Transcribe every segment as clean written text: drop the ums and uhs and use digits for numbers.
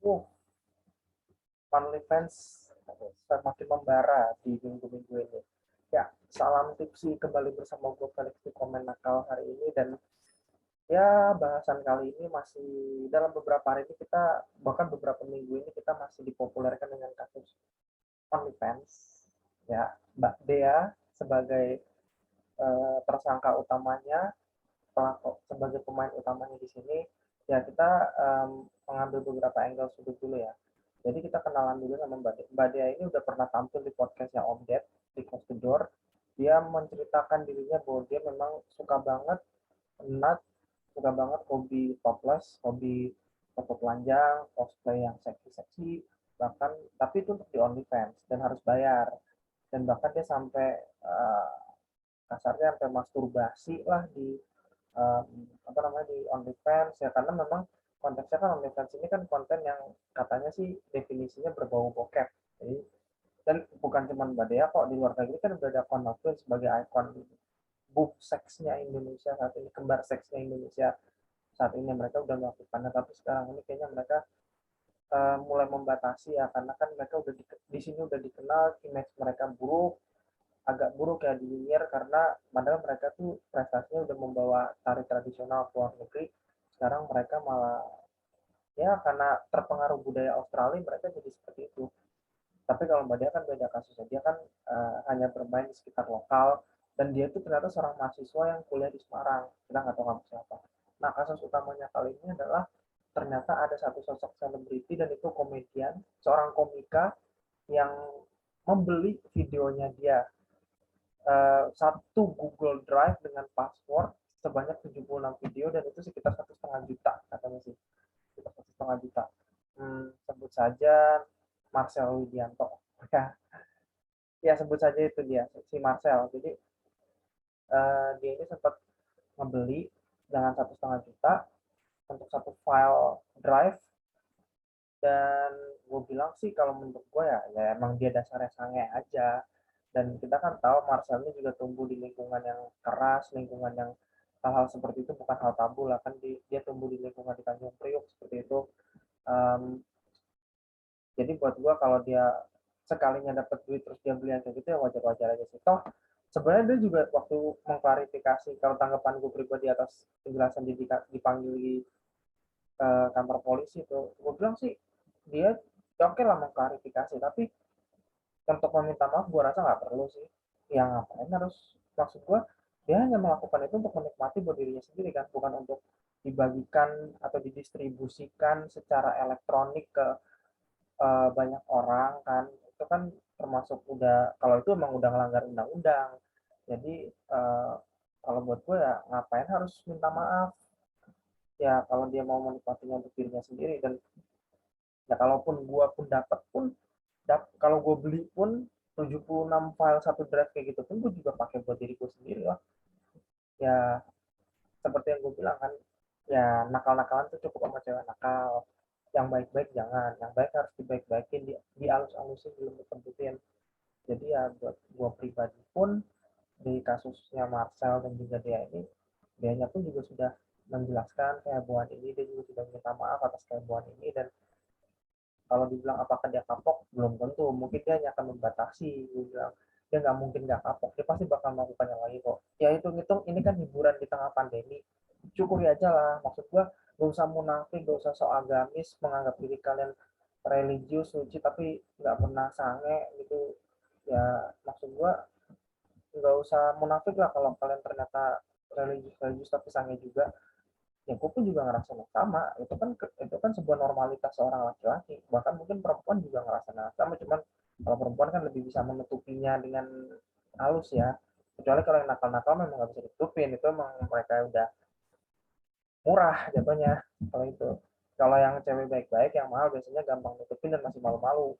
Uh, OnlyFans semakin membara di minggu-minggu ini. Ya, salam tipsi kembali bersama gue Felix di Komen Nakal hari ini, dan ya bahasan kali ini masih dalam beberapa hari ini kita, bahkan beberapa minggu ini kita masih dipopulerkan dengan kasus OnlyFans. Ya, Mbak Dea sebagai tersangka utamanya, pelaku sebagai pemain utamanya di sini. Ya, kita mengambil beberapa angle sudut dulu ya. Jadi kita kenalan dulu sama Mbak Dea ini udah pernah tampil di podcastnya Om Ded di Close the Door. Dia menceritakan dirinya bahwa dia memang suka banget nut, suka banget hobi topless, hobi foto telanjang, cosplay yang seksi-seksi, bahkan tapi itu untuk di OnlyFans dan harus bayar. Dan bahkan dia sampai kasarnya sampai masturbasi lah di um, apa namanya di OnlyFans ya, karena memang konteksnya kan OnlyFans ini kan konten yang katanya sih definisinya berbau bokep. Jadi, dan bukan cuma Mbak Dea kok, di luar negeri kan udah ada Conor Twin sebagai ikon boob seksnya Indonesia saat ini, kembar seksnya Indonesia saat ini. Mereka udah melakukannya, tapi sekarang ini kayaknya mereka mulai membatasi ya, karena kan mereka udah di sini udah dikenal image mereka buruk, agak buruk ya, dinyinyir, karena padahal mereka tuh prestasinya udah membawa tari tradisional ke luar negeri. Sekarang mereka malah ya karena terpengaruh budaya Australia mereka jadi seperti itu. Tapi kalau Mbak Dia kan beda kasusnya, dia kan hanya bermain di sekitar lokal, dan dia tuh ternyata seorang mahasiswa yang kuliah di Semarang, kita nggak tahu kampusnya apa. Nah, kasus utamanya kali ini adalah ternyata ada satu sosok selebriti, dan itu komedian, seorang komika yang membeli videonya dia, satu Google Drive dengan password sebanyak 76 video, dan itu sekitar 1,5 juta katanya sih, sekitar 1,5 juta. Sebut saja Marcel Widianto. Ya, ya sebut saja itu dia, si Marcel. Jadi dia ini sempat membeli dengan 1,5 juta untuk satu file drive, dan gue bilang sih kalau menurut gue ya, ya emang dia dasarnya sange aja. Dan kita kan tahu Marcel ini juga tumbuh di lingkungan yang keras, lingkungan yang hal-hal seperti itu bukan hal tabu lah kan. Dia tumbuh di lingkungan di Tanjung Priok seperti itu. um, jadi buat gue kalau dia sekalinya dapat duit terus dia beli yang kayak gitu ya wajar-wajar aja sih. Toh sebenarnya dia juga waktu mengklarifikasi, kalau tanggapan gue pribadi atas penjelasan dia dipanggil di kantor polisi itu, gue bilang sih dia ya oke lah mengklarifikasi, tapi untuk meminta maaf gue rasa nggak perlu sih. Yang ngapain harus, maksud gue dia hanya melakukan itu untuk menikmati buat dirinya sendiri kan, bukan untuk dibagikan atau didistribusikan secara elektronik ke banyak orang kan. Itu kan termasuk udah, kalau itu emang udah melanggar undang-undang. Jadi kalau buat gue ya ngapain harus minta maaf, ya kalau dia mau menikmatinya untuk dirinya sendiri. Dan ya kalaupun gue pun dapat pun, kalau gue beli pun 76 file satu drive kayak gitu pun gue juga pakai buat diri gue sendiri lah. Ya seperti yang gue bilang kan, ya nakal-nakalan tuh cukup sama cewek nakal, yang baik-baik jangan, yang baik harus dibaik-baikin, di alus-alusin, dilembut-lembutin. Jadi ya buat gue pribadi pun, di kasusnya Marcel dan juga dia ini, dianya pun juga sudah menjelaskan kehebohan ini, dia juga sudah minta maaf atas kehebohan ini. Dan kalau dibilang apakah dia kapok, belum tentu, mungkin dia hanya akan membatasi. Gue bilang dia nggak mungkin nggak kapok, dia pasti bakal melakukannya lagi kok. Ya hitung-hitung ini kan hiburan di tengah pandemi, syukuri aja lah. Maksud gua gak usah munafik, gak usah sok agamis, menganggap diri kalian religius suci tapi nggak pernah sange gitu. Ya maksud gua nggak usah munafik lah, kalau kalian ternyata religius religius tapi sange juga. Ya gue pun juga ngerasain yang sama. Itu kan sebuah normalitas seorang laki-laki, bahkan mungkin perempuan juga ngerasain yang sama, cuman kalau perempuan kan lebih bisa menutupinya dengan halus ya. Kecuali kalau yang nakal-nakal memang nggak bisa ditutupin, itu emang mereka udah murah jatuhnya. Kalau itu, kalau yang cewek baik-baik yang mahal biasanya gampang nutupin dan masih malu-malu.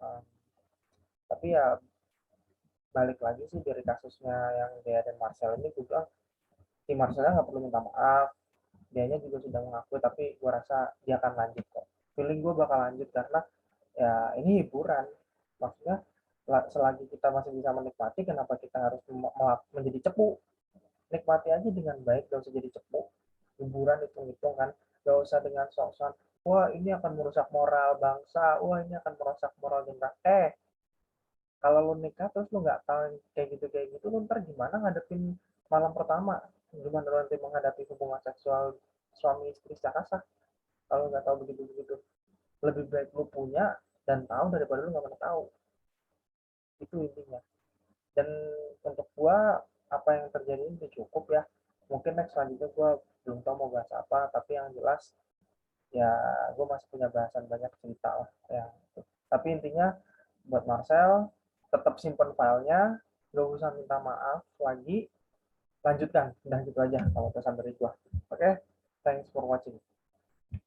Uh, tapi ya balik lagi sih dari kasusnya yang Dea dan Marcel ini, gue bilang si Marcelnya nggak perlu minta maaf, dianya juga sudah mengakui, tapi gue rasa dia akan lanjut kok. Feeling gue bakal lanjut karena ya ini hiburan. Maksudnya selagi kita masih bisa menikmati, kenapa kita harus menjadi cepu? Nikmati aja dengan baik, gak usah jadi cepu. Hiburan, hitung-hitung kan. Gak usah dengan sok-sokan, wah ini akan merusak moral bangsa, wah ini akan merusak moral generasi. Kalau lu nikah terus lu nggak tahu kayak gitu, lu ntar gimana ngadepin malam pertama? Gimana lu nanti menghadapi hubungan seksual suami istri secara sah? Kalau nggak tahu begitu-begitu, lebih baik lu punya dan tahu daripada lu nggak pernah tahu. Itu intinya. Dan untuk gua apa yang terjadi ini cukup ya. Mungkin next selanjutnya gua belum tahu mau bahas apa, tapi yang jelas ya gue masih punya bahasan banyak cerita lah ya. Tapi intinya buat Marcel, tetap simpen filenya, gak usah minta maaf lagi, lanjutkan, udah gitu aja kalau pesan dari gua. Oke, thanks for watching.